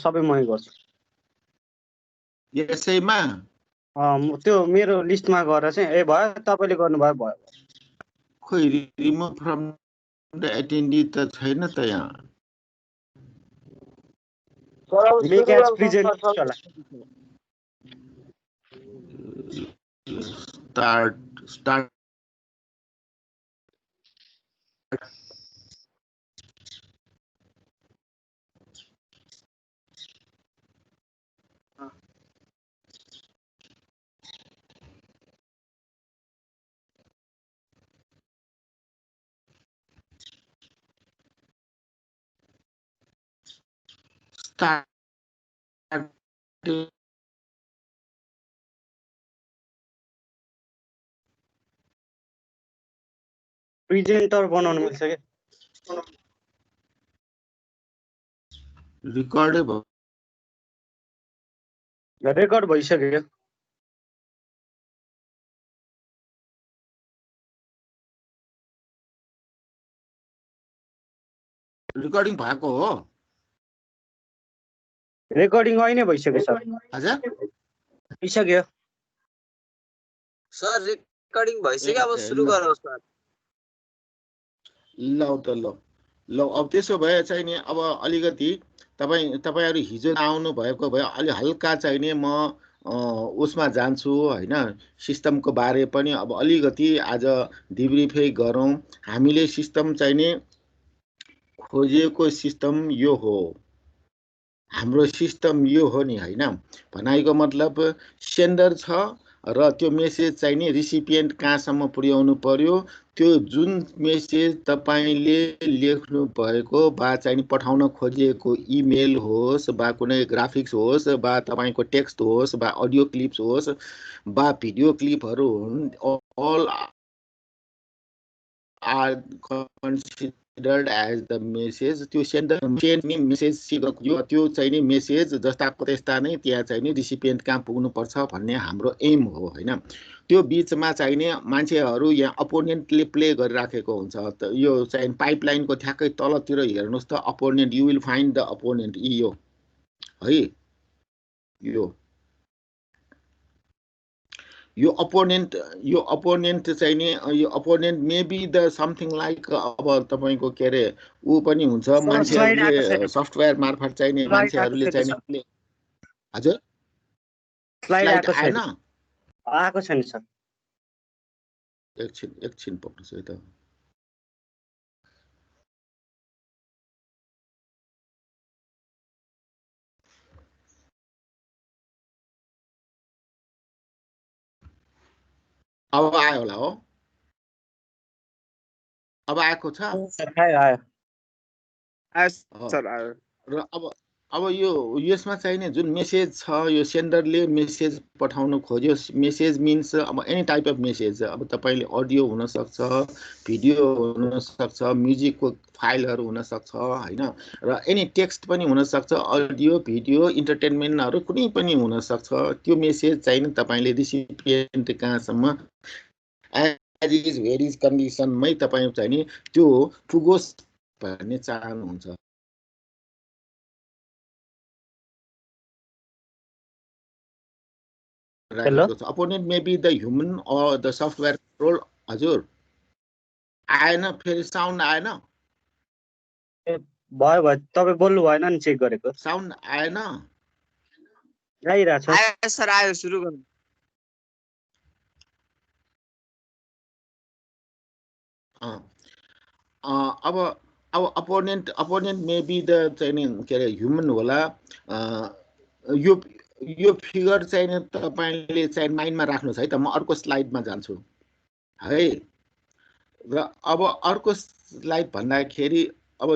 सबै मै गर्छु यसैमा त्यो मेरो लिस्टमा गएर चाहिँ ए भयो तपाईले गर्नुभयो भयो खोइ रिमुभ फ्रम द एटेन्डी त छैन त यहाँ मेक एज प्रेजेन्ट होला स्टार्ट प्रेजेन्टर बनाउन मिल्छ के रेकर्डै भयो रेकर्ड भइसक्यो रेकर्डिङ भएको हो रेकर्डिङ अहिले भइसक्यो सर हजुर भइसक्यो सर रेकर्डिङ भइसक्यो अब सुरु गर्नुहोस् सर ल त ल अब त्यसो भए चाहिँ नि अब अलिकति तपाईहरु हिजो आउनु भएको भए अलि हल्का चाहिँ नि म उसमा जान्छु हैन सिस्टमको बारे पनि अब अलिकति आज डिब्रिफै गरौँ हामीले सिस्टम चाहिँ नि खोजेको सिस्टम यो हो हाम्रो सिस्टम यो हो नि हैन भनाइको मतलब सेन्डर छ र त्यो मेसेज चाहिँ नि रिसिपिएन्ट कहाँसम्म पुर्याउनु पर्यो त्यो जुन मेसेज तपाईले लेख्नु भएको बा चाहिँ पठाउन खोजेको इमेल होस् बा कुनै ग्राफिक्स होस् बा तपाईको टेक्स्ट होस् बा अडियो क्लिप्स होस् बा भिडियो क्लिपहरु हुन् all are considered as the message त्यो सेन्डर नि मेसेज त्यो चाहिँ नि मेसेज जस्ताको त्यस्ता नै त्यहाँ चाहिँ नि रिसिपिएन्ट कहाँ पुग्नु पर्छ भन्ने हाम्रो एम हो हैन त्यो बीचमा चाहिँ नि मान्छेहरु यहाँ अपोनेन्टले प्ले गरिराखेको हुन्छ त यो चाहिँ पाइपलाइनको ठ्याक्कै तलतिर हेर्नुस् त opponent you will find the opponent यो है यो अपोनेन्ट चाहिँ नि यो opponent may be the something like अब तपाईको के रे उ पनि हुन्छ मान्छेहरुले सफ्टवेयर मार्फत चाहिँ नि मान्छेहरुले चाहिँ नि हजुर स्लाइड आएको छैन सर एकछिन पक्नुस् है त अब आयो होला हो अब आएको छ आयो सर आयो र अब यो यसमा चाहिँ नि जुन मेसेज छ यो सेन्डरले मेसेज पठाउन खोज्यो मेसेज मिन्स अब एनी टाइप अफ मेसेज अब तपाईले अडियो हुन सक्छ भिडियो हुन सक्छ म्युजिकको फाइलहरु हुन सक्छ हैन र एनी टेक्स्ट पनि हुन सक्छ अडियो भिडियो इन्टरटेनमेन्टहरु कुनै पनि हुन सक्छ त्यो मेसेज चाहिँ नि तपाईले रिसिपिएन्ट कहाँसम्म एज इज भेरिज कन्डिसनमै तपाई चाहिँ नि त्यो पुगोस् भन्ने चाहनुहुन्छ opponent may be the human or the software control हजुर आएन फेरि साउन्ड आएन भयो तपाई बोल्नु भएन नि चेक गरेको साउन्ड आएन आइराछ आयो सर आयो सुरु गर्नु अब अपोनेन्ट मे बी द चाहिँ के रे ह्युमन होला यो फिगर चाहिँ तपाईले चाहिँ माइन्डमा राख्नुस् है त म अर्को स्लाइडमा जान्छु है र अब अर्को स्लाइड भन्दाखेरि अब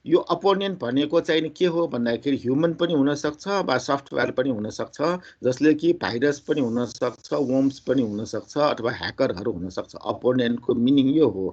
यो अपोनेन्ट भनेको चाहिँ के हो भन्दाखेरि ह्युमन पनि हुन सक्छ वा सफ्टवेयर पनि हुन सक्छ जसले कि भाइरस पनि हुन सक्छ वर्म्स पनि हुन सक्छ अथवा ह्याकरहरु हुन सक्छ अपोनेन्टको मिनिङ यो हो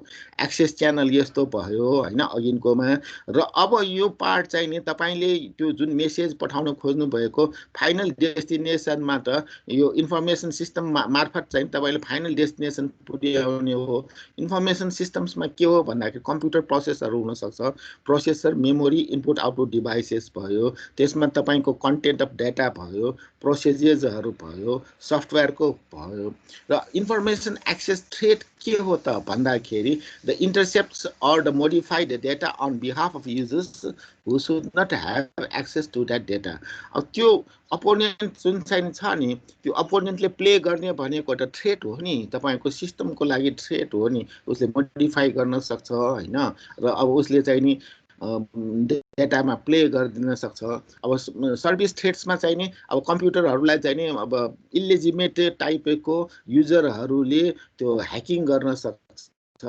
एक्सेस च्यानल यस्तो भयो हैन अघिनकोमा र अब यो पार्ट चाहिँ नि तपाईले त्यो जुन मेसेज पठाउन खोज्नु भएको फाइनल डेस्टिनेसनमा त यो इन्फर्मेसन सिस्टम मार्फत चाहिँ तपाईले फाइनल डेस्टिनेसन पुर्याउने हो इन्फर्मेसन सिस्टम्समा के हो भन्दाखेरि कम्प्युटर प्रोसेसहरु हुन सक्छ process processor memory input output devices भयो, त्यसमा तपाईँको कन्टेन्ट अफ डेटा भयो, प्रोसेजेसहरू भयो, सफ्टवेयरको भयो। र इन्फर्मेसन एक्सेस थ्रेट के हो त भन्दाखेरि the intercepts or the modified data on behalf of users who should not have access to that data. अब त्यो अपोनेन्ट जुन चाहिँ छ नि, त्यो अपोनेन्टले प्ले गर्ने भनेको एउटा थ्रेट हो नि, तपाईँको सिस्टमको लागि थ्रेट हो नि। उसले मोडिफाई गर्न सक्छ होइन, र अब उसले चाहिँ नि डेटामा प्ले गरिदिन सक्छ। अब सर्भिस थ्रेट्समा चाहिँ नि अब कम्प्युटरहरूलाई चाहिँ नि अब इलिजिमेट टाइपको युजरहरूले त्यो ह्याकिङ गर्न सक्छ।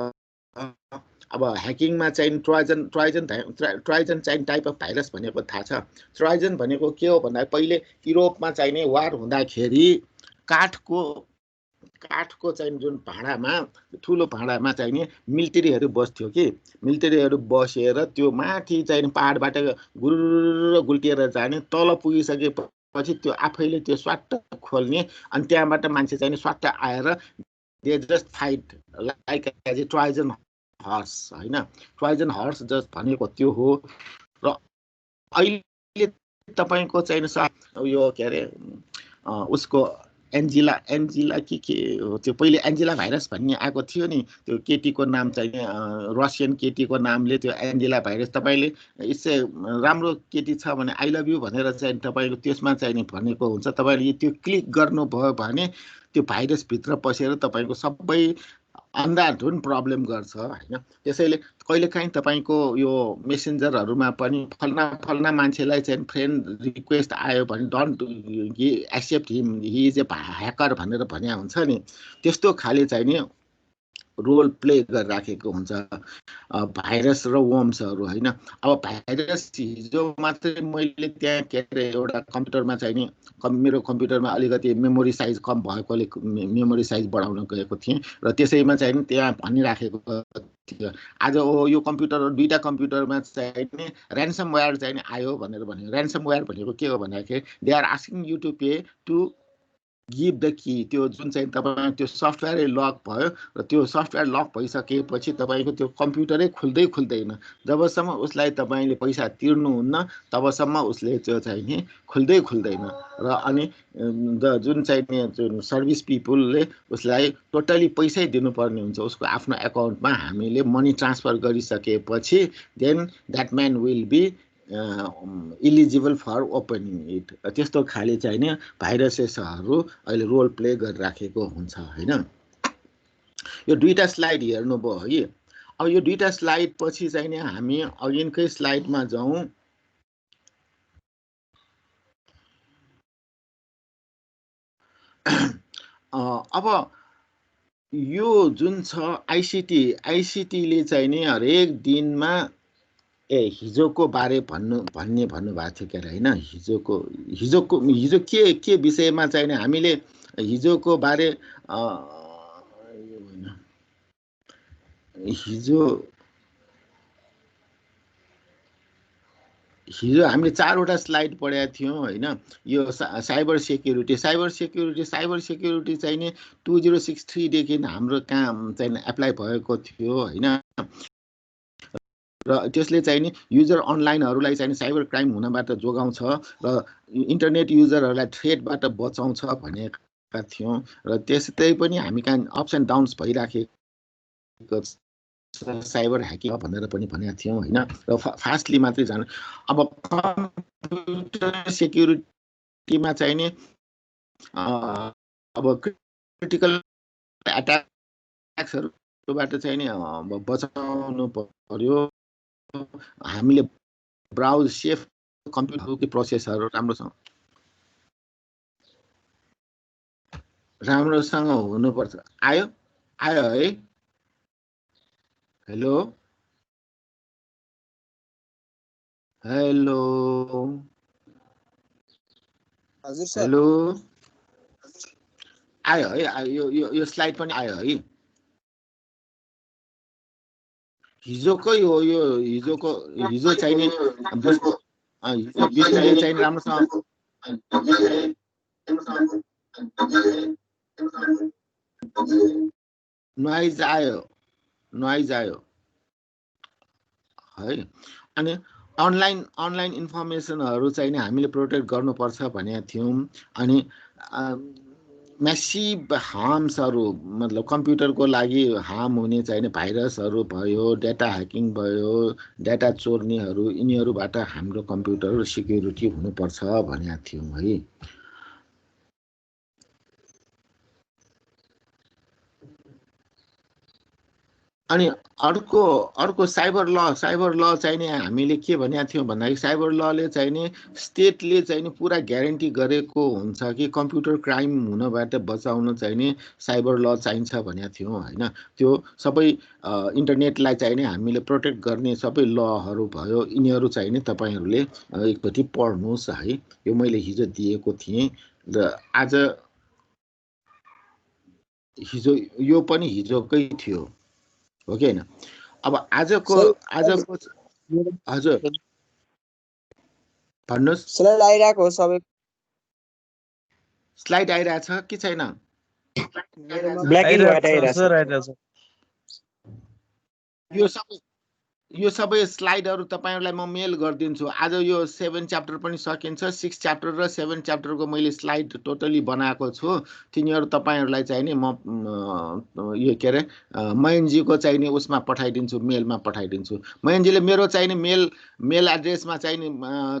अब ह्याकिङमा चाहिँ ट्रोजन चाहिँ टाइप अफ भाइरस भनेको थाहा छ। ट्रोजन भनेको के हो भन्दा पहिले युरोपमा चाहिँ नि वार हुँदाखेरि काठको चाहिँ जुन भाँडामा, ठुलो भाँडामा चाहिँ नि मिलिट्रीहरू बस्थ्यो कि, मिलिट्रीहरू बसेर त्यो माथि चाहिँ पहाडबाट गुरुर गुल्टिएर जाने, तल पुगिसकेपछि त्यो आफैले त्यो स्वाट्ट खोल्ने, अनि त्यहाँबाट मान्छे चाहिँ स्वाट्ट आएर they just fight like as a Trojan horse होइन। ट्रोजन हर्स जस्ट भनेको त्यो हो। र अहिले तपाईँको चाहिँ यो के अरे उसको एन्जिला के हो त्यो, पहिले एन्जिला भाइरस भन्ने आएको थियो नि, त्यो केटीको नाम चाहिँ रसियन केटीको नामले त्यो एन्जिला भाइरस। तपाईँले यसै राम्रो केटी छ भने आई लभ यु भनेर चाहिँ तपाईँको त्यसमा चाहिँ नि भनेको हुन्छ। तपाईँले त्यो क्लिक गर्नुभयो भने त्यो भाइरसभित्र पसेर तपाईँको सबै अन्धाधुन प्रब्लम गर्छ होइन। त्यसैले कहिलेकाहीँ तपाईँको यो मेसेन्जरहरूमा पनि फल्ना मान्छेलाई चाहिँ फ्रेन्ड रिक्वेस्ट आयो भने don't accept him, he is a hacker भनेर भने हुन्छ नि, त्यस्तो खाले चाहिँ नि रोल प्ले गरिराखेको हुन्छ भाइरस र वर्म्सहरू होइन। अब भाइरस हिजो मात्रै मैले त्यहाँ के अरे एउटा कम्प्युटरमा चाहिँ नि मेरो कम्प्युटरमा अलिकति मेमोरी साइज कम भएकोले मेमोरी साइज बढाउन गएको थिएँ, र त्यसैमा चाहिँ नि त्यहाँ भनिराखेको थियो आज यो कम्प्युटर दुईवटा कम्प्युटरमा चाहिँ नि ऱ्यान्समवेयर चाहिँ नि आयो भनेर भन्यो। ऱ्यान्समवेयर भनेको के हो भन्दाखेरि they are asking you to pay to give the key. त्यो जुन चाहिँ तपाईँ त्यो सफ्टवेयरै लक भयो, र त्यो सफ्टवेयर लक भइसकेपछि तपाईँको त्यो कम्प्युटरै खुल्दैन। जबसम्म उसलाई तपाईँले पैसा तिर्नुहुन्न तबसम्म उसले त्यो चाहिँ नि खुल्दैन। र अनि जुन चाहिँ जुन सर्भिस पिपुलले उसलाई टोटली पैसै दिनुपर्ने हुन्छ उसको आफ्नो एकाउन्टमा। हामीले मनी ट्रान्सफर गरिसकेपछि then that man will be eligible for opening it. त्यस्तो खाले चाहिँ नि भाइरसेसहरू अहिले रोल प्ले गरिराखेको हुन्छ होइन। यो दुईवटा स्लाइड हेर्नुभयो है। अब यो दुईवटा स्लाइड पछि चाहिँ नि हामी अघिकै स्लाइडमा जाउँ। अब यो जुन छ आइसिटीले चाहिँ नि हरेक दिनमा हिजोको बारे भन्नुभएको थियो के अरे होइन। हिजो के विषयमा चाहिँ नि हामीले हिजोको बारे हिजो हामीले 4वटा स्लाइड पढेका थियौँ होइन। यो साइबर सेक्युरिटी चाहिँ नि 2063 देखि हाम्रो काम चाहिँ एप्लाई भएको थियो होइन। र त्यसले चाहिँ नि युजर अनलाइनहरूलाई चाहिँ साइबर क्राइम हुनबाट जोगाउँछ र इन्टरनेट युजरहरूलाई थ्रेटबाट बचाउँछ भनेका थियौँ। र त्यस्तै पनि हामी कहाँ अप्स एन्ड डाउन्स भइराखेको साइबर ह्याकिङ भनेर पनि भनेका थियौँ होइन। र फास्टली मात्रै जानु। अब कम्प्युटर सेक्युरिटीमा चाहिँ नि अब क्रिटिकल एट्याक्सहरूबाट चाहिँ नि बचाउनु पर्यो। हामीले ब्राउज सेफ कम्प्युटरको प्रोसेसहरू राम्रोसँग हुनुपर्छ। आयो है। हेलो हजुर सर। हेलो आयो है। यो स्लाइड पनि आयो है। हिजोकै हो यो। हिजो चाहिँ नि हिजो विष्णुले चाहिँ राम्रोसँग नोइज आयो है। अनि अनलाइन इन्फर्मेसनहरू चाहिँ नि हामीले प्रोटेक्ट गर्नुपर्छ भनेका थियौँ। अनि म्यासिभ हार्म्सहरू मतलब कम्प्युटरको लागि हार्म हुने चाहिँ भाइरसहरू भयो, डेटा ह्याकिङ भयो, डेटा चोर्नेहरू, यिनीहरूबाट हाम्रो कम्प्युटर सिक्युरिटी हुनुपर्छ भनेका थियौँ है। अनि अर्को साइबर ल चाहिँ नि हामीले के भनेका थियौँ भन्दाखेरि साइबर लले चाहिँ नि स्टेटले चाहिँ नि पुरा ग्यारेन्टी गरेको हुन्छ कि कम्प्युटर क्राइम हुनबाट बचाउन चाहिँ नि साइबर ल चाहिन्छ भनेका थियौँ होइन। त्यो सबै इन्टरनेटलाई चाहिँ नि हामीले प्रोटेक्ट गर्ने सबै लहरू भयो, यिनीहरू चाहिँ नि तपाईँहरूले एकपट्टि पढ्नुहोस् है। यो मैले हिजो दिएको थिएँ र हिजो यो पनि हिजोकै थियो, हो कि होइन? अब आजको हजुर भन्नुहोस्। स्लाइड आइरहेको हो सबै, स्लाइड आइरहेछ कि छैन? ब्ल्याक एन्ड व्हाइट आइरहेछ। यो सबै स्लाइडहरू तपाईँहरूलाई म मेल गरिदिन्छु। आज यो 7 च्याप्टर पनि सकिन्छ। 6 च्याप्टर र 7 च्याप्टरको मैले स्लाइड टोटली बनाएको छु। तिनीहरू तपाईँहरूलाई चाहिँ नि म यो के अरे मयनजीको चाहिँ नि उसमा पठाइदिन्छु, मेलमा पठाइदिन्छु। मयनजीले मेरो चाहिँ नि मेल एड्रेसमा चाहिँ नि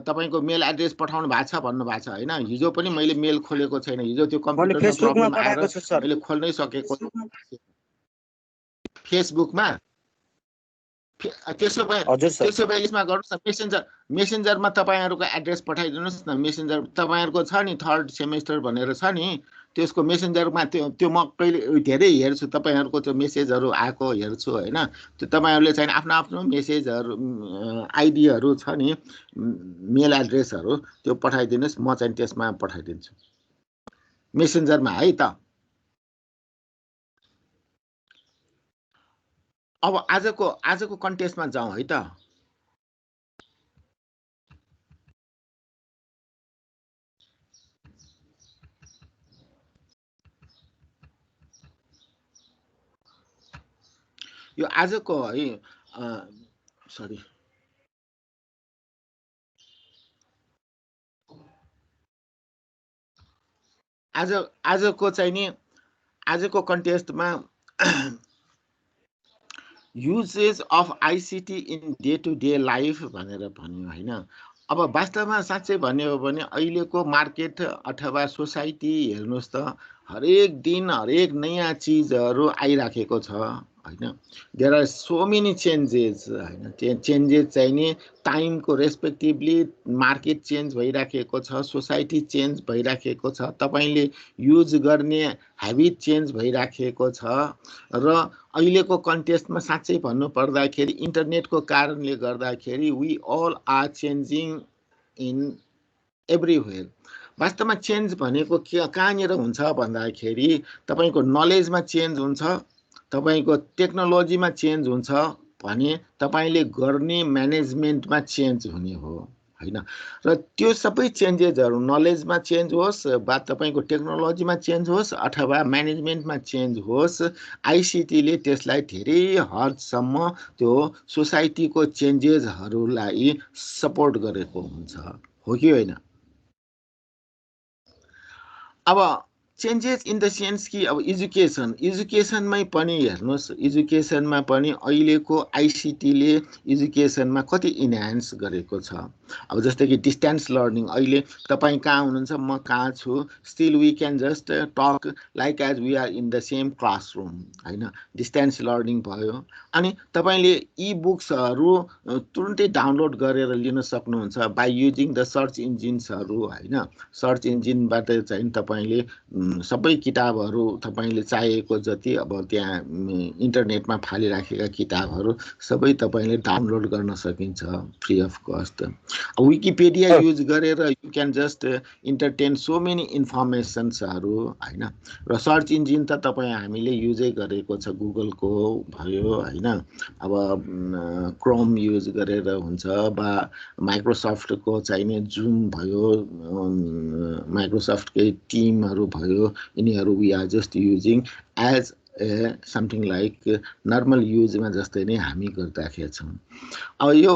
तपाईँको मेल एड्रेस पठाउनु भएको छ भन्नुभएको छ होइन। हिजो पनि मैले मेल खोलेको छैन, हिजो त्यो कम्प्युटरमा प्रब्लम आएर मैले खोल्नै सकेको। फेसबुकमा त्यसो भए यसमा गर्नुहोस् न, मेसेन्जरमा तपाईँहरूको एड्रेस पठाइदिनुहोस् न। मेसेन्जर तपाईँहरूको छ नि 3rd सेमेस्टर भनेर छ नि, त्यसको मेसेन्जरमा त्यो म कहिले धेरै हेर्छु, तपाईँहरूको त्यो मेसेजहरू आएको हेर्छु होइन। त्यो तपाईँहरूले चाहिँ आफ्नो आफ्नो मेसेजहरू आइडीहरू छ नि, मेल एड्रेसहरू, त्यो पठाइदिनुहोस्, म चाहिँ त्यसमा पठाइदिन्छु मेसेन्जरमा है त। अब आजको कन्टेस्टमा जाउँ है त। यो आजको है सरी आजको चाहिँ नि आजको कन्टेस्टमा uses of ICT in day to day life भनेर भन्यो होइन। अब वास्तवमा साँच्चै भन्यो भने अहिलेको मार्केट अथवा सोसाइटी हेर्नुहोस् त, हरेक दिन हरेक नयाँ चिजहरू आइराखेको छ होइन। There are so many changes होइन। त्यो चेन्जेस चाहिँ नि टाइमको रेस्पेक्टिभली मार्केट चेन्ज भइराखेको छ, सोसाइटी चेन्ज भइराखेको छ, तपाईँले युज गर्ने ह्याबिट चेन्ज भइराखेको छ। र अहिलेको कन्टेस्टमा साँच्चै भन्नुपर्दाखेरि इन्टरनेटको कारणले गर्दाखेरि we all are changing in everywhere. वास्तवमा चेन्ज भनेको के कहाँनिर हुन्छ भन्दाखेरि तपाईँको नलेजमा चेन्ज हुन्छ, तपाईँको टेक्नोलोजीमा चेन्ज हुन्छ भने तपाईँले गर्ने म्यानेजमेन्टमा चेन्ज हुने हो होइन। र त्यो सबै चेन्जेसहरू नलेजमा चेन्ज होस् वा तपाईँको टेक्नोलोजीमा चेन्ज होस् अथवा म्यानेजमेन्टमा चेन्ज होस्, आइसिटीले त्यसलाई धेरै हदसम्म त्यो सोसाइटीको चेन्जेसहरूलाई सपोर्ट गरेको हुन्छ, हो कि होइन? अब चेन्जेस इन द सेन्स कि अब एजुकेसनमै पनि हेर्नुहोस्, एजुकेसनमा पनि अहिलेको आइसिटीले एजुकेसनमा कति इन्हान्स गरेको छ। अब जस्तै कि डिस्टेन्स लर्निङ, अहिले तपाईँ कहाँ हुनुहुन्छ, म कहाँ छु, still we can just talk like as we are in the same classroom होइन। डिस्टेन्स लर्निङ भयो। अनि तपाईँले इ बुक्सहरू तुरुन्तै डाउनलोड गरेर लिन सक्नुहुन्छ बाई युजिङ द सर्च इन्जिन्सहरू होइन। सर्च इन्जिनबाट चाहिँ तपाईँले सबै किताबहरू तपाईँले चाहेको जति अब त्यहाँ इन्टरनेटमा फालिराखेका किताबहरू सबै तपाईँले डाउनलोड गर्न सकिन्छ free of cost. Wikipedia use गरेर you can just entertain so many इन्फर्मेसन्सहरू होइन। र सर्च इन्जिन त तपाईँ हामीले युजै गरेको छ, गुगलको भयो होइन। अब क्रोम युज गरेर हुन्छ वा माइक्रोसफ्टको चाहिने जुम भयो, माइक्रोसफ्टकै टिमहरू भयो, यिनीहरू we are just using as something like normal युजमा जस्तै नै हामी गर्दाखेरि छौँ। अब यो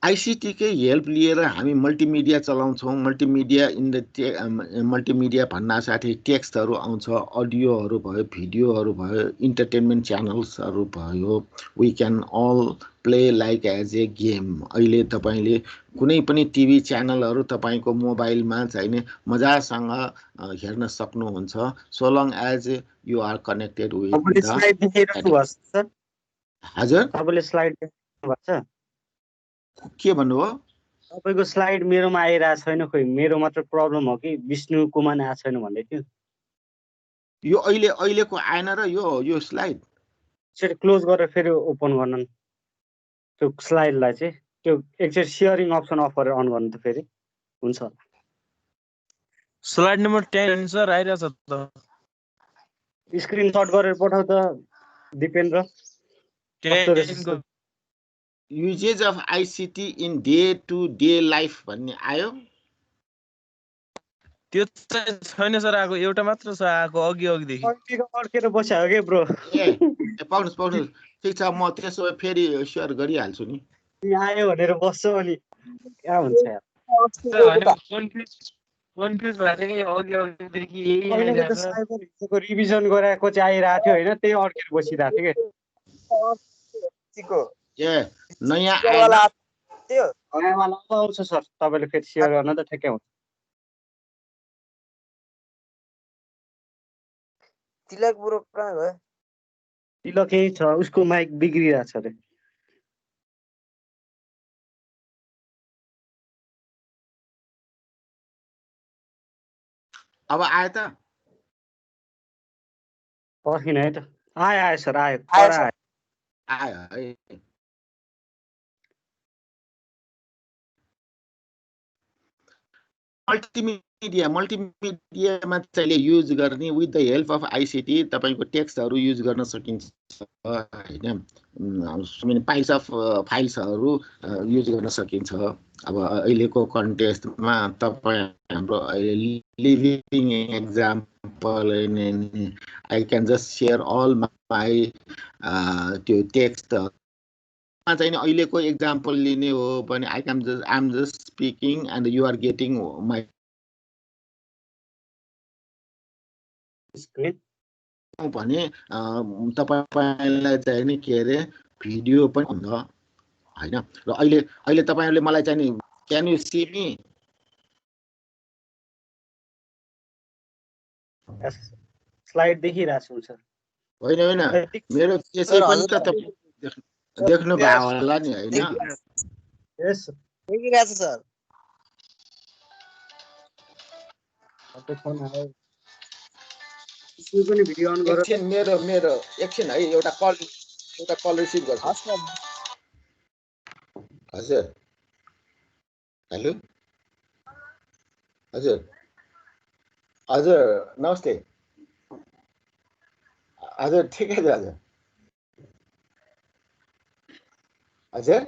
आइसिटीकै हेल्प लिएर हामी मल्टिमिडिया चलाउँछौँ। मल्टिमिडिया भन्नासाथै टेक्स्टहरू आउँछ, अडियोहरू भयो, भिडियोहरू भयो, इन्टरटेनमेन्ट च्यानल्सहरू भयो। We can all play like as a game. अहिले तपाईँले कुनै पनि टिभी च्यानलहरू तपाईँको मोबाइलमा चाहिने मजासँग हेर्न सक्नुहुन्छ, so long as you are connected with तपाईँले द स्लाइड देखाइराख्नु भएको छ सर? हजुर तपाईँले स्लाइड देखाउनु भएको छ? के भन्नुभयो? तपाईँको स्लाइड मेरोमा आइरहेको छैन, खोइ मेरो मात्र प्रब्लम हो कि विष्णुकोमा आएको छैन भन्दै थियो। यो अहिलेको आएन र यो स्लाइड एकचोटि क्लोज गरेर फेरि ओपन गर्नु त्यो स्लाइडलाई चाहिँ, त्यो एकचोटि सेयरिङ अप्सन अफ गरेर अन गर्नु त फेरि हुन्छ होला। स्लाइड नम्बर 10 सर आइरहेछ त। स्क्रिनसट गरेर पठाउ त दिपेन्द्र। कस्तो रहेछ? Uses of ICT in day to day life भन्ने आयो? त्यो चाहिँ छैन सर, आएको एउटा मात्र छ आएको अघिदेखि। अड्केर बस्यो हो के ब्रो? ए पाउनुहोस् ठिक छ, म त्यसो भए फेरि सेयर गरिहाल्छु नि। आयो भनेर बस्छ अनि क्या हुन्छ यार। कन्फ्युज भएको अघिदेखि यही पहिलाको त साइबर हिजोको रिभिजन गराएको चाहिँ आइरहेको थियो होइन, त्यही अड्केर बसिरहेको थियो क्या। ए नयाँ आएन? नयाँवाला अब आउँछ सर, तपाईँले फेरि सेयर गर्न त ठ्याक्कै हुन्छ। तिलक ब्रो कहाँ गयो? तिलक यही छ, उसको माइक बिग्रिरहेको छ अरे। अब आयो त? पर्खिन है त। आयो सर, आयो। आयो है। मल्टिमिडियामा चाहिँ युज गर्ने with the help of ICT तपाईँको टेक्स्टहरू युज गर्न सकिन्छ होइन, पाइल्स अफ फाइल्सहरू युज गर्न सकिन्छ। अब अहिलेको कन्टेक्स्टमा तपाईँ हाम्रो living example I can just share all my त्यो टेक्स्ट चाहिँ अहिलेको एक्जाम्पल लिने हो भने I am just speaking and you are getting my screen भने तपाईँलाई चाहिँ नि के अरे भिडियो पनि हुन्छ होइन। र अहिले तपाईँहरूले मलाई चाहिँ नि can you see me? Slide देखिरहेको छु सर। होइन मेरो त्यसै पनि त देख्नु भयो होला नि होइन? यस देखिरहेको छ सर। पनि भिडियो अन गर। एकछिन मेरो एकछिन है, एउटा कल रिसिभ गर्छु। हजुर हेलो हजुर नमस्ते हजुर, ठिकै छ हजुर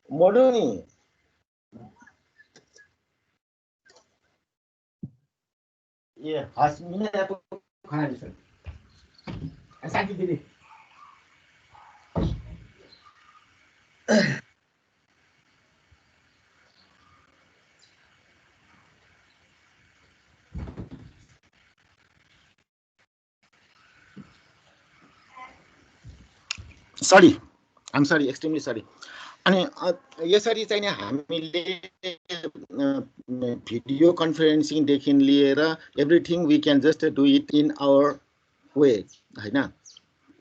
मोडु नि ए हस् मिनाको खाना छ साथी दिदी। Sorry I'm sorry, extremely sorry. अनि यसरी चाहिँ नि हामीले भिडियो कन्फरेन्सिङदेखि लिएर everything we can just do it in our way होइन।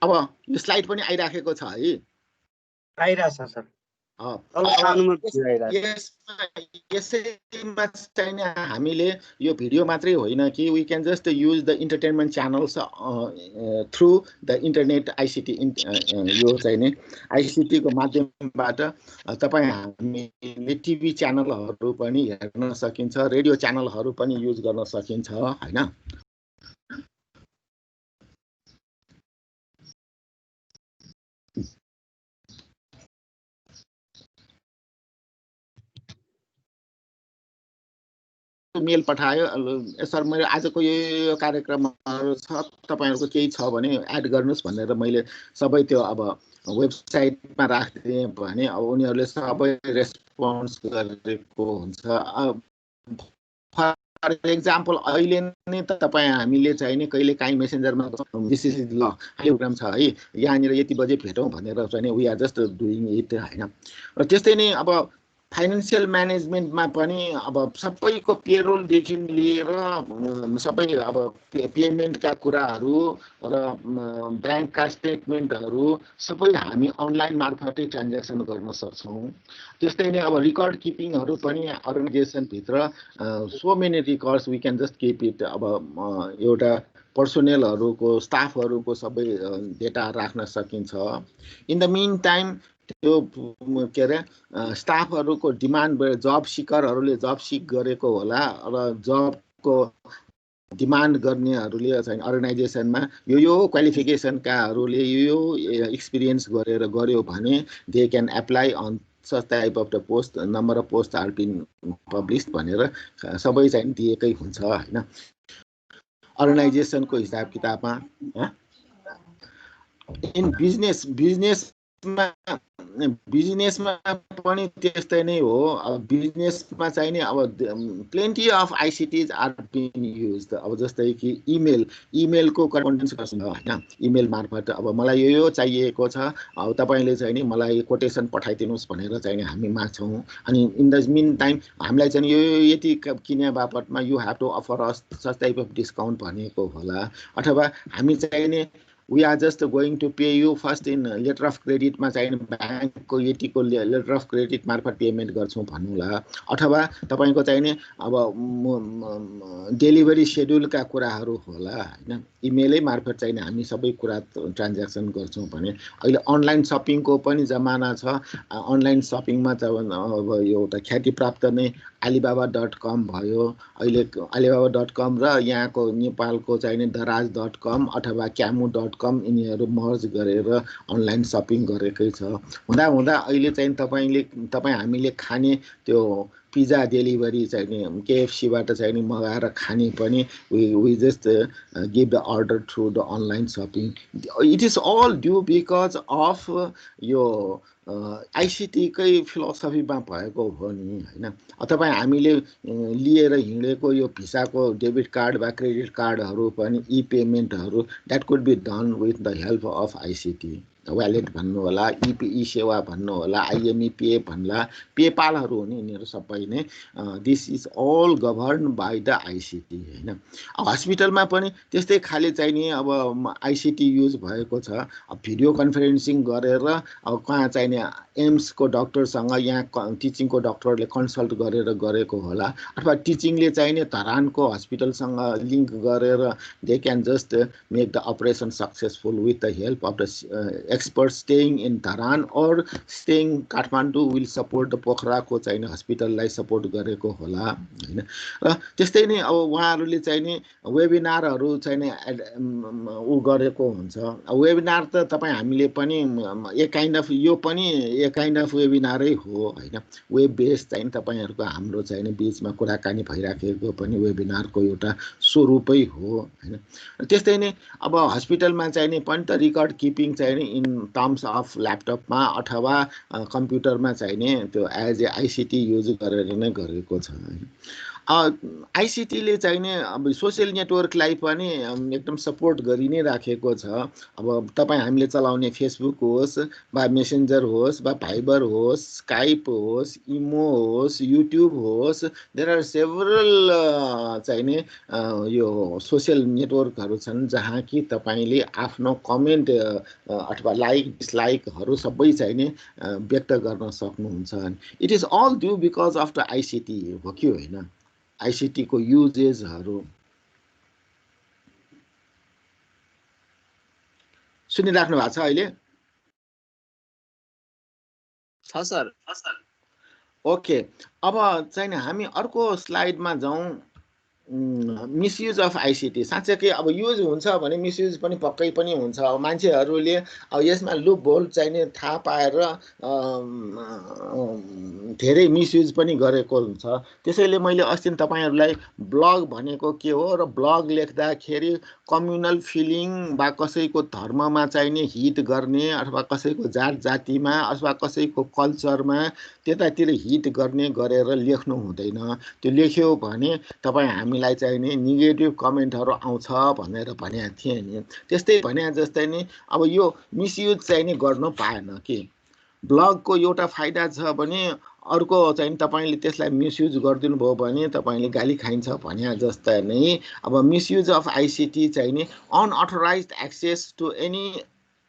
अब यो स्लाइड पनि आइराखेको छ है? आइरहेछ सर। यसैमा चाहिँ हामीले यो भिडियो मात्रै होइन कि we can just use the entertainment channels through the internet ICT. यो चाहिँ नि आइसिटीको माध्यमबाट तपाईँ हामीले टिभी च्यानलहरू पनि हेर्न सकिन्छ, रेडियो च्यानलहरू पनि युज गर्न सकिन्छ होइन। मेल पठायो, सर मैले आजको यो कार्यक्रमहरू छ, तपाईँहरूको केही छ भने एड गर्नुहोस् भनेर मैले सबै त्यो अब वेबसाइटमा राखिदिएँ भने अब उनीहरूले सबै रेस्पोन्स गरेको हुन्छ। फर एक्जाम्पल अहिले नै तपाईँ हामीले चाहिँ नि कहिले काहीँ मेसेन्जरमा दिस इज ल प्रोग्राम छ है, यहाँनिर यति बजे भेटौँ भनेर चाहिँ we are just doing it होइन। र त्यस्तै नै अब फाइनेन्सियल म्यानेजमेन्टमा पनि अब सबैको पेरोलदेखि लिएर सबै अब पेमेन्टका कुराहरू र ब्याङ्कका स्टेटमेन्टहरू सबै हामी अनलाइन मार्फतै ट्रान्ज्याक्सन गर्न सक्छौँ। त्यस्तै नै अब रेकर्ड किपिङहरू पनि अर्गनाइजेसनभित्र so many records we can just keep it. अब एउटा पर्सोनेलहरूको स्टाफहरूको सबै डेटा राख्न सकिन्छ। इन द मिन टाइम त्यो के अरे स्टाफहरूको डिमान्ड जब सिकरहरूले जब सिक गरेको होला र जबको डिमान्ड गर्नेहरूले चाहिँ अर्गनाइजेसनमा यो क्वालिफिकेसनकाहरूले यो एक्सपिरियन्स गरेर गर्यो भने they can apply on such type of the post, number of posts are being published भनेर सबै चाहिँ दिएकै हुन्छ हैन। अर्गनाइजेसनको हिसाब किताबमा इन बिजनेसमा पनि त्यस्तै नै हो। अब बिजनेसमा चाहिँ नि अब plenty of ICTs are being used. अब जस्तै कि इमेलको करेस्पोन्डेन्स गर्छ हैन, इमेल मार्फत अब मलाई यो चाहिएको छ, अब तपाईँले चाहिँ नि मलाई कोटेसन पठाइदिनुहोस् भनेर चाहिँ नि हामी माग्छौँ। अनि इन द मिन टाइम हामीलाई चाहिँ यो यति किने बापतमा you have to offer us such type of discount भनेको होला, अथवा हामी चाहिँ नि we are just going to pay you first in letter of credit मा चाहिँ ब्याङ्कको यतिको लेटर अफ क्रेडिट मार्फत पेमेन्ट गर्छौँ भन्नुला, अथवा तपाईँको चाहिँ नि अब डेलिभरी सेड्युलका कुराहरू होला हैन। इमेलै मार्फत चाहिँ हामी सबै कुरा ट्रान्ज्याक्सन गर्छौँ भने अहिले अनलाइन सपिङको पनि जमाना छ। अनलाइन सपिङमा त अब एउटा ख्यातिप्राप्त नै alibaba.com भयो। अहिले alibaba.com र यहाँको नेपालको चाहिँ दराज.com अथवा क्यामु.com यिनीहरू मर्ज गरेर अनलाइन सपिङ गरेकै छ। हुँदा अहिले चाहिँ तपाईँ हामीले खाने त्यो पिज्जा डेलिभरी चाहिँ नि केएफसीबाट चाहिँ नि मगाएर खाने पनि we just give the order through the online shopping. It is all due because of यो आइसिटीकै फिलोसफीमा भएको हो नि हैन। अथवा हामीले लिएर हिँडेको यो भिसाको डेबिट कार्ड वा क्रेडिट कार्डहरू पनि ई पेमेन्टहरू that could be done with the help of ICT. Wallet भन्नु होला, ई सेवा भन्नु होला, आइएमई पे भन्ला, पेपालहरू हो नि यिनीहरू सबै नै। This is all govern by the ICT हैन। हस्पिटलमा पनि त्यस्तै खाले चाहिँ नि अब आइसिटी युज भएको छ। भिडियो कन्फरेन्सिङ गरेर अब कहाँ चाहिँ नि एम्सको डक्टरसँग यहाँ टिचिङको डक्टरले कन्सल्ट गरेर गरेको होला, अथवा टिचिङले चाहिँ नि धरानको हस्पिटलसँग लिङ्क गरेर they can just make the operation successful with the help of the expert staying in Dharan or staying Kathmandu will support the पोखराको चाहिँ हस्पिटललाई सपोर्ट गरेको होला हैन। र त्यस्तै नै अब उहाँहरूले चाहिँ नि वेबिनारहरू चाहिँ नि उ गरेको हुन्छ। वेबिनार त तपाईँ हामीले पनि एक काइन्ड अफ यो पनि एक काइन्ड अफ वेबिनारै हो हैन। वेब बेस्ड चाहिँ तपाईँहरूको हाम्रो चाहिँ नि बिचमा कुराकानी भइराखेको पनि वेबिनारको एउटा स्वरूपै हो हैन। त्यस्तै नै अब हस्पिटलमा चाहिँ नि पनि त रेकर्ड किपिङ चाहिँ नि इन टर्म्स अफ ल्यापटपमा अथवा कम्प्युटरमा चाहिँ नि त्यो एज ए आइसिटी युज गरेर नै गरेको छ हैन। आइसिटीले चाहिँ नि अब सोसियल नेटवर्कलाई पनि एकदम सपोर्ट गरि नै राखेको छ। अब तपाईँ हामीले चलाउने फेसबुक होस् वा मेसेन्जर होस् वा भाइबर होस्, स्काइप होस्, इमो होस्, युट्युब होस्, देयर आर सेभरल चाहिँ नि यो सोसियल नेटवर्कहरू छन् जहाँ कि तपाईँले आफ्नो कमेन्ट अथवा लाइक डिसलाइकहरू सबै चाहिँ नि व्यक्त गर्न सक्नुहुन्छ। It is all due because of the ICT हो कि होइन। आइसिटीको युजेसहरू सुनिराख्नु भएको छ अहिले? छ सर। ओके, अब चाहिँ हामी अर्को स्लाइडमा जाउँ। मिसयुज अफ आइसिटी साँच्चै अब युज हुन्छ भने मिसयुज पनि पक्कै पनि हुन्छ। अब मान्छेहरूले अब यसमा लुप होल चाहिँ नि थाहा पाएर धेरै मिसयुज पनि गरेको हुन्छ। त्यसैले मैले अस्ति तपाईँहरूलाई ब्लग भनेको के हो र ब्लग लेख्दाखेरि कम्युनल फिलिङ वा कसैको धर्ममा चाहिने हिट गर्ने अथवा कसैको जात जातिमा अथवा कसैको कल्चरमा त्यतातिर हिट गर्ने गरेर लेख्नु हुँदैन। त्यो लेख्यो भने तपाईँ हामीलाई चाहिने नेगेटिभ कमेन्टहरू आउँछ भनेर भनेको थिएँ नि। त्यस्तै भने जस्तै नि अब यो मिसयुज चाहिने गर्नु पाएन कि ब्लगको एउटा फाइदा छ भने अर्को चाहिँ तपाईँले त्यसलाई मिसयुज गरिदिनु भयो भने तपाईँले गाली खाइन्छ भने जस्तै नै अब मिसयुज अफ आइसिटी चाहिँ नि unauthorised access to any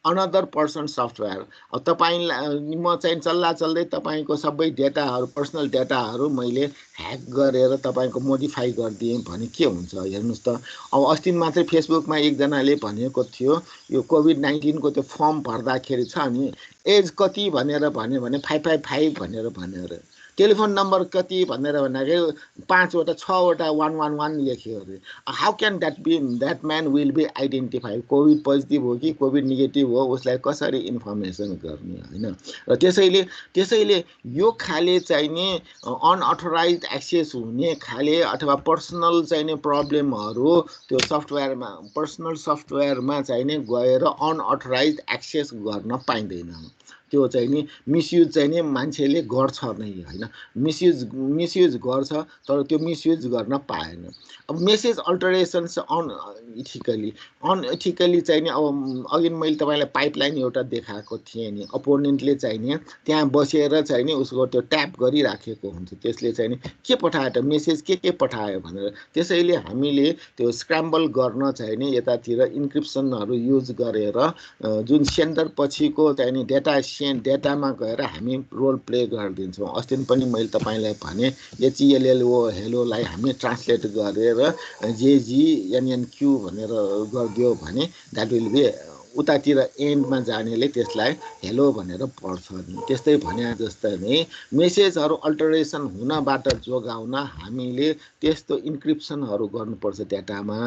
other person software. अब तपाईँलाई म चाहिँ चल्दै तपाईँको सबै डेटाहरू पर्सनल डेटाहरू मैले ह्याक गरेर तपाईँको मोडिफाई गरिदिएँ भने के हुन्छ हेर्नुहोस् त। अब अस्ति मात्रै फेसबुकमा एकजनाले भनेको थियो यो कोभिड-19 को त्यो फर्म भर्दाखेरि छ नि एज कति भनेर भन्यो भने 555 भनेर भन्यो अरे। टेलिफोन नम्बर कति भनेर भन्दाखेरि 5 वटा 6 वटा 111 लेख्यो अरे। How can that man will be identify COVID positive हो कि कोभिड नेगेटिभ हो उसलाई कसरी इन्फर्मेसन गर्ने होइन। र त्यसैले यो खाले चाहिने अनअथोराइज्ड एक्सेस हुने खाले अथवा पर्सनल चाहिने प्रब्लमहरू त्यो सफ्टवेयरमा पर्सनल सफ्टवेयरमा चाहिने गएर अनअथोराइज्ड एक्सेस गर्न पाइँदैन। त्यो चाहिँ नि मिसयुज चाहिँ नि मान्छेले गर्छ नै होइन। मिसयुज गर्छ तर त्यो मिसयुज गर्न पाएन। अब मेसेज अल्टरेसन्स अनइथिकली चाहिँ नि अब अघि मैले तपाईँलाई पाइपलाइन एउटा देखाएको थिएँ नि। अपोनेन्टले चाहिँ नि त्यहाँ बसेर चाहिँ नि उसको त्यो ट्याप गरिराखेको हुन्छ। त्यसले चाहिँ नि के पठायो त मेसेज के पठायो भनेर। त्यसैले हामीले त्यो स्क्रैम्बल गर्न चाहिँ नि यतातिर इन्क्रिप्सनहरू युज गरेर जुन सेन्डर पछिको चाहिँ नि डेटामा गएर हामी रोल प्ले गरिदिन्छौँ। अस्ति पनि मैले तपाईँलाई भने HELLO हेलोलाई हामी ट्रान्सलेट गरेर JGNNQ भनेर गरिदियो भने द्याट विल बी उतातिर एन्डमा जानेले त्यसलाई हेलो भनेर पढ्छ नि। त्यस्तै भने जस्तै नै मेसेजहरू अल्टरेसन हुनबाट जोगाउन हामीले त्यस्तो इन्क्रिप्सनहरू गर्नुपर्छ डेटामा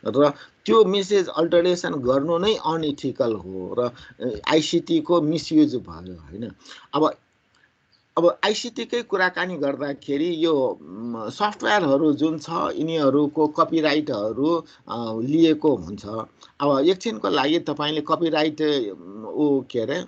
र त्यो मेसेज अल्टरेसन गर्नु नै अनइथिकल हो र आइसिटीको मिसयुज भयो होइन। अब आइसिटीकै कुराकानी गर्दाखेरि यो सफ्टवेयरहरू जुन छ यिनीहरूको कपिराइटहरू लिएको हुन्छ। अब एकछिनको लागि तपाईँले कपिराइट के अरे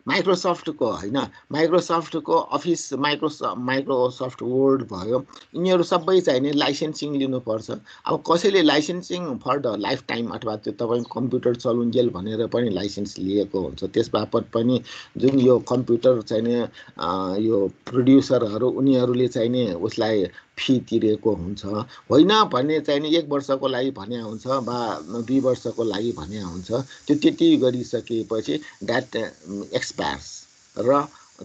माइक्रोसफ्टको होइन माइक्रोसफ्टको अफिस माइक्रोसफ्ट वर्ड भयो यिनीहरू सबै चाहिने लाइसेन्सिङ लिनुपर्छ। अब कसैले licensing for the lifetime अथवा त्यो तपाईँ कम्प्युटर चलुन्जेल भनेर पनि लाइसेन्स लिएको हुन्छ। त्यस बापत पनि जुन यो कम्प्युटर चाहिने यो प्रोड्युसरहरू उनीहरूले चाहिने उसलाई फी तिरेको हुन्छ। होइन भने चाहिने 1 वर्षको लागि भने हुन्छ वा 2 वर्षको लागि भने हुन्छ। त्यो त्यति गरिसकेपछि द्याट एक्सपायर्स र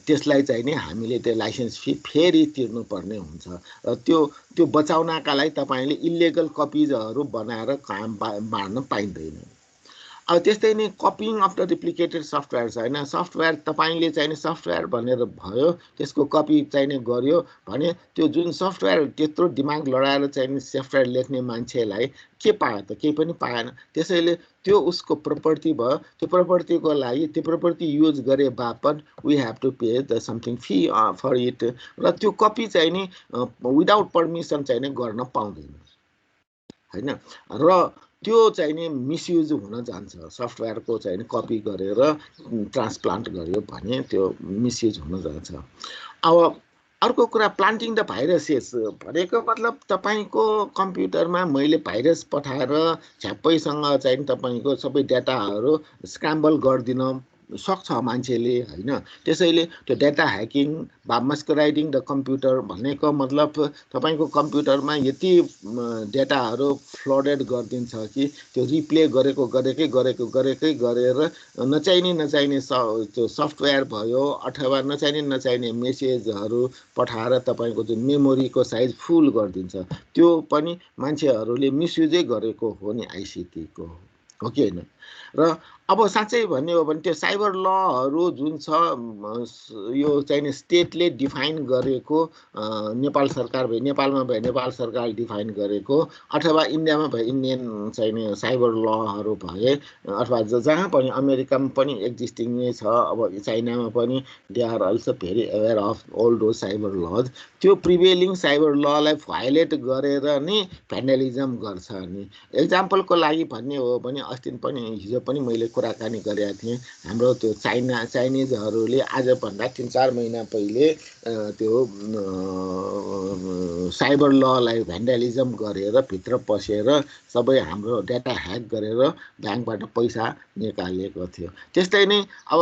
त्यसलाई चाहिँ नि हामीले त्यो लाइसेन्स फी फेरि तिर्नुपर्ने हुन्छ। र त्यो बचाउनका लागि तपाईँले इलिगल कपिजहरू बनाएर काम बाँड्न पाइँदैन। अब त्यस्तै नै cupping of the duplicated software छ होइन। सफ्टवेयर तपाईँले चाहिने सफ्टवेयर भनेर भयो त्यसको कपी चाहिने गर्यो भने त्यो जुन सफ्टवेयर त्यत्रो दिमाग लडाएर चाहिने सफ्टवेयर लेख्ने मान्छेलाई के पायो त केही पनि पाएन। त्यसैले त्यो उसको प्रपर्टी भयो। त्यो प्रपर्टीको लागि त्यो प्रपर्टी युज गरे बापत we have to pay the something fee for it. र त्यो कपी चाहिँ नि विदाउट पर्मिसन चाहिँ नि गर्न पाउँदैन होइन। र त्यो चाहिँ नि मिसयुज हुन जान्छ। सफ्टवेयरको चाहिँ कपी गरेर ट्रान्सप्लान्ट गर्यो भने त्यो मिसयुज हुन जान्छ। अब अर्को कुरा प्लान्टिङ द भाइरसेस भनेको मतलब तपाईँको कम्प्युटरमा मैले भाइरस पठाएर झ्याप्पैसँग चाहिँ तपाईँको सबै डेटाहरू स्क्रैम्बल गरिदिन सक्छ मान्छेले होइन। त्यसैले त्यो डेटा ह्याकिङ वा मस्कराइडिङ द कम्प्युटर भनेको मतलब तपाईँको कम्प्युटरमा यति डेटाहरू फ्लडेड गरिदिन्छ कि त्यो रिप्ले गरेकै गरेर नचाहिने त्यो सफ्टवेयर भयो अथवा नचाहिने मेसेजहरू पठाएर तपाईँको जुन मेमोरीको साइज फुल गरिदिन्छ। त्यो पनि मान्छेहरूले मिसयुजै गरेको हो नि आइसिटीको हो कि होइन। र अब साँच्चै भन्ने हो भने त्यो साइबर लहरू जुन छ यो चाहिँ नि स्टेटले डिफाइन गरेको नेपाल सरकार भए नेपालमा भए नेपाल सरकारले डिफाइन गरेको अथवा इन्डियामा भए इन्डियन चाहिँ नि साइबर लहरू भए अथवा जहाँ पनि अमेरिकामा पनि एक्जिस्टिङ नै छ अब चाइनामा पनि they are also very aware of all though cyber laws त्यो प्रिभेलिङ साइबर ललाई भायोलेट गरेर नै भ्यान्डलिजम गर्छ नि एक्जाम्पलको लागि भन्ने हो भने अस्ति पनि हिजो पनि मैले कुराकानी गरेका थिएँ हाम्रो त्यो चाइनिजहरूले आजभन्दा 3-4 महिना पहिले त्यो साइबर ललाई भ्यान्डलिजम गरेर भित्र पसेर सबै हाम्रो डाटा ह्याक गरेर ब्याङ्कबाट पैसा निकालेको थियो त्यस्तै नै अब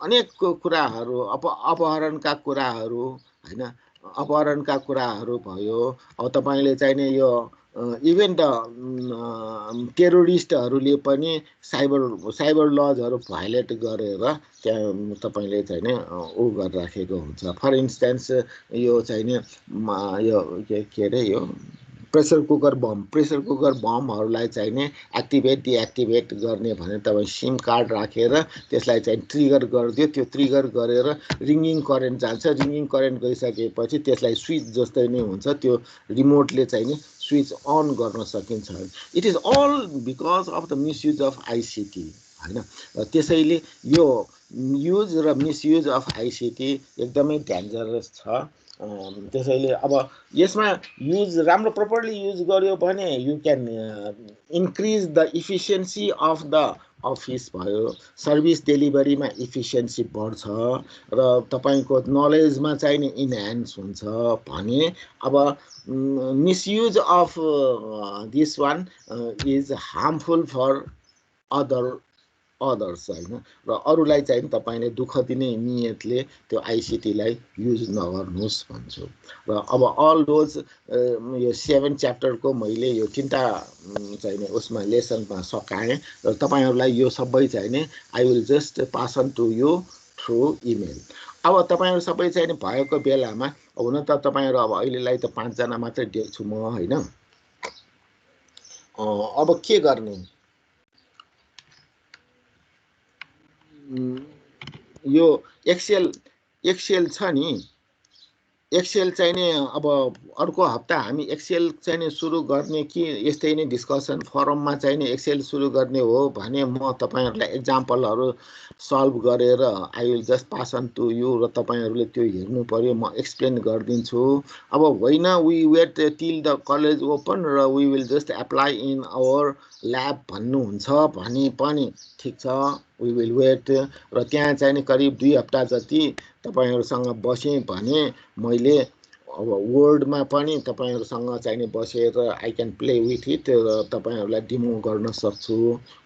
अनेक कुराहरू अपहरणका कुराहरू हैन अपहरणका कुराहरू भयो अब तपाईँले चाहिने यो इभन द टेरोरिस्टहरूले पनि साइबर लजहरू भायोलेट गरेर त्यहाँ तपाईँले चाहिँ नि ऊ गरेर राखेको हुन्छ फर इन्स्टेन्स यो चाहिँ नि यो के अरे यो प्रेसर कुकर बमहरूलाई चाहिँ नि एक्टिभेट डिएक्टिभेट गर्ने भने तपाईँ सिम कार्ड राखेर त्यसलाई चाहिँ ट्रिगर गरिदियो त्यो ट्रिगर गरेर रिङ्गिङ करेन्ट जान्छ रिङ्गिङ करेन्ट गइसकेपछि त्यसलाई स्विच जस्तै नै हुन्छ त्यो रिमोटले चाहिँ नि स्विच अन गर्न सकिन्छ it is all because of the misuse of ICT हैन र त्यसैले यो युज र मिसयुज अफ आइसिटी एकदमै डेन्जरस छ त्यसैले अब यसमा युज राम्रो प्रपरली युज गर्यो भने you can increase the efficiency of the office भयो सर्भिस डेलिभरीमा इफिसियन्सी बढ्छ र तपाईँको नलेजमा चाहिँ नि इन्हान्स हुन्छ भने अब misuse of this one is harmful for others हैन र अरूलाई चाहिँ तपाईँले दुःख दिने नियतले त्यो आइसिटीलाई युज नगर्नुहोस् भन्छु र अब अल दोज यो 7 च्याप्टरको मैले यो 3टा चाहिँ नि उसमा लेसनमा सकाएँ र तपाईँहरूलाई यो सबै चाहिँ नि I will just pass on to you through email अब तपाईँहरू सबै चाहिँ नि भएको बेलामा हुन त तपाईँहरू अब अहिलेलाई त 5 जना मात्रै देख्छु म हैन अब के गर्ने यो एक्सेल छ नि एक्सेल चाहिँ नि अब अर्को हप्ता हामी एक्सेल चाहिँ नि सुरु गर्ने कि यस्तै नै डिस्कसन फोरममा चाहिँ नि एक्सेल सुरु गर्ने हो भने म तपाईँहरूलाई एक्जाम्पलहरू सल्भ गरेर I will just pass on to you र तपाईँहरूले त्यो हेर्नु पर्यो म एक्सप्लेन गरिदिन्छु अब होइन we wait till the college open र we will just apply in our lab भन्नुहुन्छ भने पनि ठिक छ वी विल वेट र त्यहाँ चाहिँ नि करिब 2 हप्ता जति तपाईहरुसँग बसेँ भने मैले अब वर्डमा पनि तपाईहरुसँग चाहिँ नि बसेर I can play with it र तपाईहरुलाई डेमो गर्न सक्छु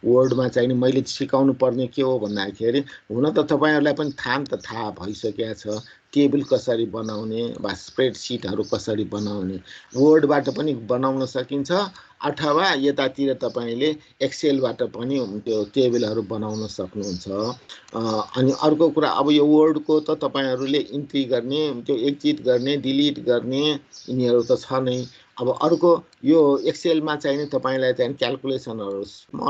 वर्डमा चाहिँ नि मैले सिकाउनु पर्ने के हो भन्दाखेरि हुन त तपाईहरुलाई पनि थाहा भइसकेको छ टेबल कसरी बनाउने वा स्प्रेडशीटहरु कसरी बनाउने वर्डबाट पनि बनाउन सकिन्छ अथवा यतातिर तपाईले एक्सेलबाट पनि त्यो टेबलहरु बनाउन सक्नुहुन्छ अनि अर्को कुरा अब यो वर्डको त तपाईहरुले इन्ट्री गर्ने त्यो एक्जिट गर्ने डिलिट गर्ने यिनीहरु त छ नै अब अर्को यो एक्सेलमा चाहिँ नि तपाईलाई चाहिँ क्याल्कुलेसनहरु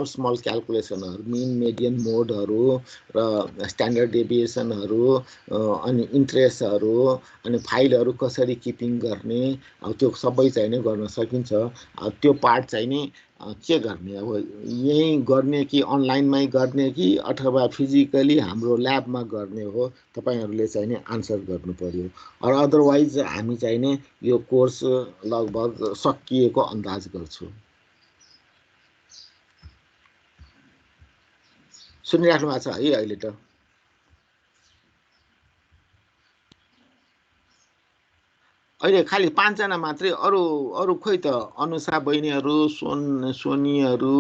स्मल क्याल्कुलेसनहरु मिन मेडियन मोडहरु र स्ट्यान्डर्ड डेभिएसनहरु अनि इन्ट्रेस्टहरु अनि फाइलहरु कसरी किपिङ गर्ने अब त्यो सबै चाहिँ नि गर्न सकिन्छ त्यो पार्ट चाहिँ नि के गर्ने अब यही गर्ने कि अनलाइनमै गर्ने कि अथवा फिजिकली हाम्रो ल्याबमा गर्ने हो तपाईहरुले चाहिँ नि आन्सर गर्नु पर्यो अर अदरवाइज हामी चाहिँ नि यो कोर्स लगभग सकिएको अन्दाज गर्छु सुनिराख्नु भएको छ है अहिले त अहिले खाली 5 जना मात्रै अरु खोइ त अनुषा बहिनीहरु सोनीहरु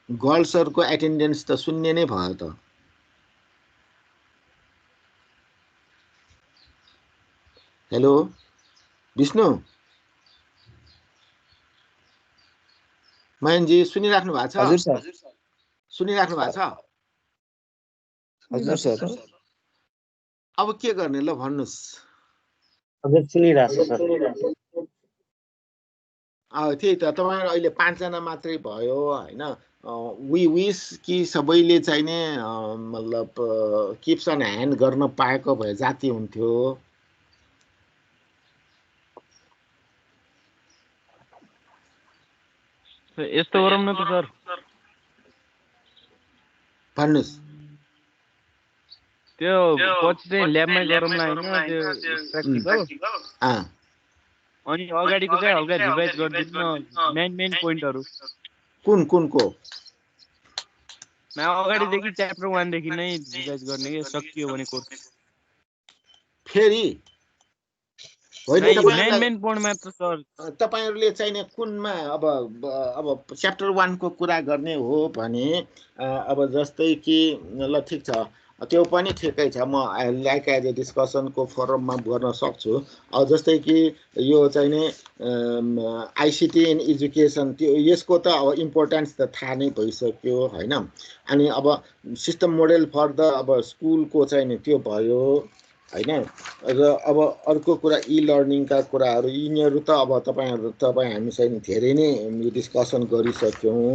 गर्ल्सहरुको एटेन्डेन्स त शून्य नै भयो त हेलो विष्णु मयनजी सुनिराख्नु भएको छ हजुर सर सुनिराख्नु भएको छ हजुर सर अब के गर्ने ल भन्नुस् हजुर सुनिरहेको छु सर त्यही त तपाईँ अहिले 5 जना मात्रै भयो होइन वी विस कि सबैले चाहिँ नि मतलब किप्स अन ह्यान्ड गर्न पाएको भए जाति हुन्थ्यो यस्तो गरौँ न त सर भन्नुहोस् त्यो पछि चाहिँ ल्याबमै गरौँला होइन त्यो प्र्याक्टिकल अनि अगाडिको चाहिँ हल्का रिभाइज गरिदिनु न मेन पोइन्टहरू कुन कुनको अगाडिदेखि च्याप्टर 1 देखि नै रिभाइज गर्ने के सकियो भने कोर्स फेरि होइन मेन पोइन्ट मात्र सर तपाईहरुले चाहिँ नि कुनमा अब च्याप्टर 1 को कुरा गर्ने हो भने अब जस्तै कि ल ठीक छ त्यो पनि ठिकै छ म लाइक एज ए डिस्कसनको फोरममा गर्न सक्छु अब जस्तै कि यो चाहिँ नि आइसिटी इन एजुकेसन त्यो यसको त अब इम्पोर्टेन्स त थाहा नै भइसक्यो हैन अनि अब सिस्टम मोडेल फर द अब स्कुलको चाहिँ नि त्यो भयो हैन र अब अर्को कुरा इ लर्निङका कुराहरू यिनीहरू त अब तपाईँ हामीसँग धेरै नै डिस्कसन गरिसक्यौँ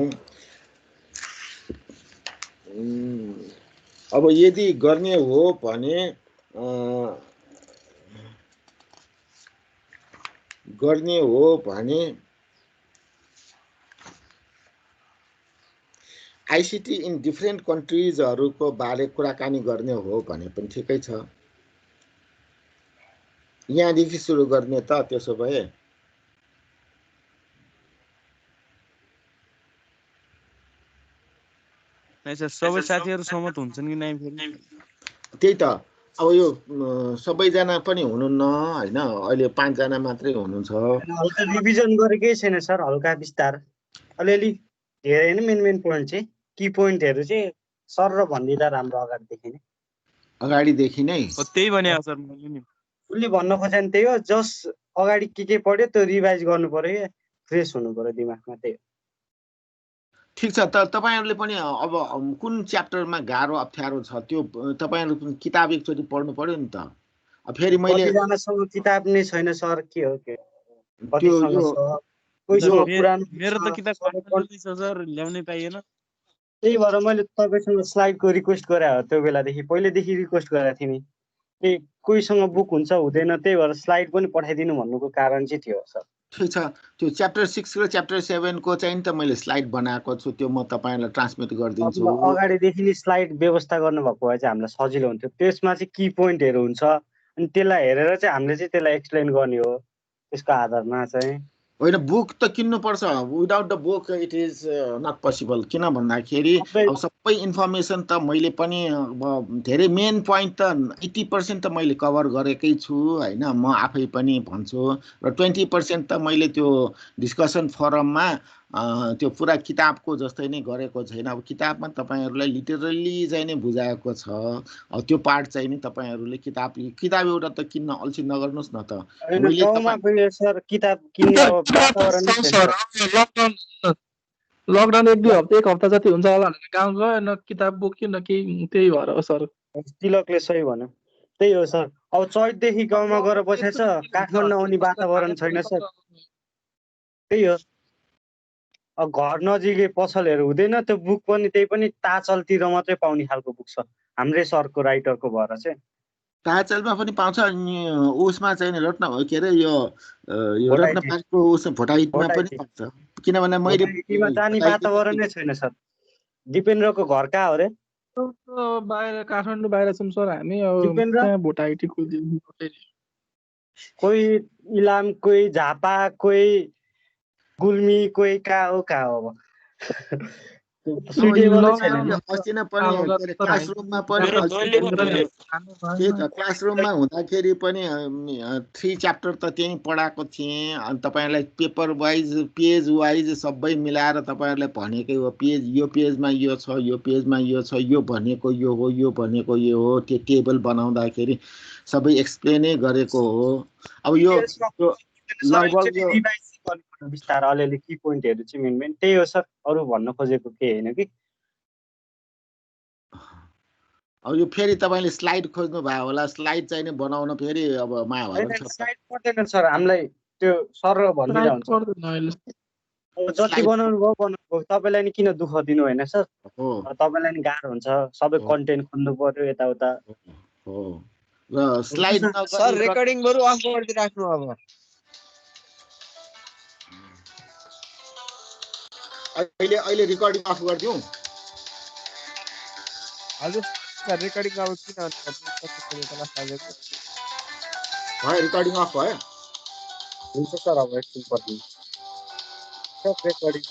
अब यदि गर्ने हो भने आइसिटी इन डिफ्रेन्ट कन्ट्रिजहरूको बारे कुराकानी गर्ने हो भने पनि ठिकै छ यहाँदेखि सुरु गर्ने त त्यसो भए सबै साथीहरू सहमत हुन्छन् कि नै फेरि त्यही त अब यो सबैजना पनि हुनुहुन्न हैन अहिले 5 जना मात्रै हुनुहुन्छ हल्का रिभिजन गरेकै छैन सर हल्का विस्तार अलिअलि धेरै नै मेन पोइन्ट चाहिँ की पोइन्टहरू चाहिँ सर र भन्दिदा राम्रो अगाडिदेखि नै त्यही भने सर मैले नि उसले भन्न खोजे नि त्यही हो जस अगाडि के पढ्यो त्यो रिभाइज गर्नु पर्यो के फ्रेस हुनु पर्यो दिमागमा त्यही ठीक छ त तपाईहरुले पनि अब कुन च्याप्टरमा गाह्रो अप्ठ्यारो छ त्यो तपाईहरु किताब एकचोटी पढ्नु पर्यो नि त फेरि मैले कतिजनासँग किताब नै छैन सर के हो के मेरो त किताब छ सर ल्याउनै पाइएन त्यही भएर मैले तपाईसँग स्लाइडको रिक्वेस्ट गरे हो त्यो बेलादेखि पहिलेदेखि रिक्वेस्ट गरेको थिएँ नि कोहीसँग बुक हुन्छ हुँदैन त्यही भएर स्लाइड पनि पठाइदिनु भन्नुको कारण चाहिँ थियो सर ठीक छ त्यो च्याप्टर 6 र च्याप्टर 7 को चाहिँ त मैले स्लाइड बनाएको छु त्यो म तपाईहरुलाई ट्रान्समिट गरिदिन्छु अगाडिदेखि नै स्लाइड व्यवस्था गर्नुभएको भए चाहिँ हामीलाई सजिलो हुन्थ्यो त्यसमा चाहिँ की पोइन्टहरू हुन्छ अनि त्यसलाई हेरेर चाहिँ हामीले चाहिँ त्यसलाई एक्सप्लेन गर्ने हो त्यसको आधारमा चाहिँ होइन बुक त किन्नु पर्छ without the book it is not possible किन भन्दाखेरि अब सबै इन्फर्मेसन त मैले पनि धेरै मेन पोइन्ट त 80% त मैले कभर गरेकै छु हैन म आफै पनि भन्छु र 20% त मैले त्यो डिस्कसन फोरममा त्यो पुरा किताबको जस्तै नै गरेको छैन अब किताबमा तपाईहरुलाई लिटरली चाहिँ नै बुझाएको छ अब त्यो पार्ट चाहिँ नि तपाईहरुले किताब एउटा त किन्न अल्छी नगर्नुस् न त मैले सर किताब किन्ने वातावरण लकडाउन एक हप्ता जति हुन्छ होला भनेर गाउँ गयो न किताब बोक्यो न केही त्यही भएर हो सर तिलकले सही भन्यो त्यही हो सर अब चैतदेखि गाउँमा गएर बसेछ काठमाडौँ आउने वातावरण छैन सर त्यही हो अब घर नजिकै पसलहरू हुँदैन त्यो बुक पनि त्यही पनि ताचलतिर मात्रै पाउने खालको बुक छ हाम्रै सरको राइटरको भएर चाहिँ ताचलमा पनि पाउँछ अनि उसमा चाहिँ रत्न के अरे यो रत्नपालको उस भोटाइटमा पनि पाउँछ किनभने मैले जाने वातावरणै छैन सर दिपेन्द्रको घर कहाँ हो रे बाहिर काठमाडौँ बाहिर छौँ सर हामी भोटाइटी कोही इलाम कोही झापा कोही गुल्मी कोही कहाँ हो अब क्लासरुममा हुँदाखेरि पनि 3 च्याप्टर त त्यही पढाएको थिएँ अनि तपाईहरुलाई पेपर वाइज पेज वाइज सबै मिलाएर तपाईहरुलाई भनेकै हो यो पेजमा यो छ यो पेजमा यो छ यो भनेको यो हो यो भनेको यो हो त्यो टेबल बनाउँदाखेरि सबै एक्सप्लेनै गरेको हो अब यो लगभग विस्तार अलिअलि की पोइन्टहरू चाहिँ मेन त्यही हो सर अरू भन्न खोजेको केही होइन कि अब यो फेरि तपाईले स्लाइड खोज्नु भयो होला स्लाइड चाहिँ नि बनाउन फेरि अब महाभारत स्लाइड पर्दैन सर हामीलाई त्यो सर भनिदिँदा ट्राई हुन्छ। गर्दैन अहिले। अब जति बनाउनु भयो तपाईँलाई नि किन दुःख दिनु होइन सर, हो तपाईँलाई नि गाह्रो हुन्छ, सबै कन्टेन्ट खोज्नु पर्यो यताउता। हो र स्लाइड सर रेकर्डिङ बरु अफ गरिदिराख्नु अब। अहिले रेकर्डिङ अफ गरिदिउँ। हजुर सर रेकर्डिङ अब किन भयो रेकर्डिङ अफ भयो। हुन्छ सर अब एकछिन पर्खिनु। रेकर्डिङ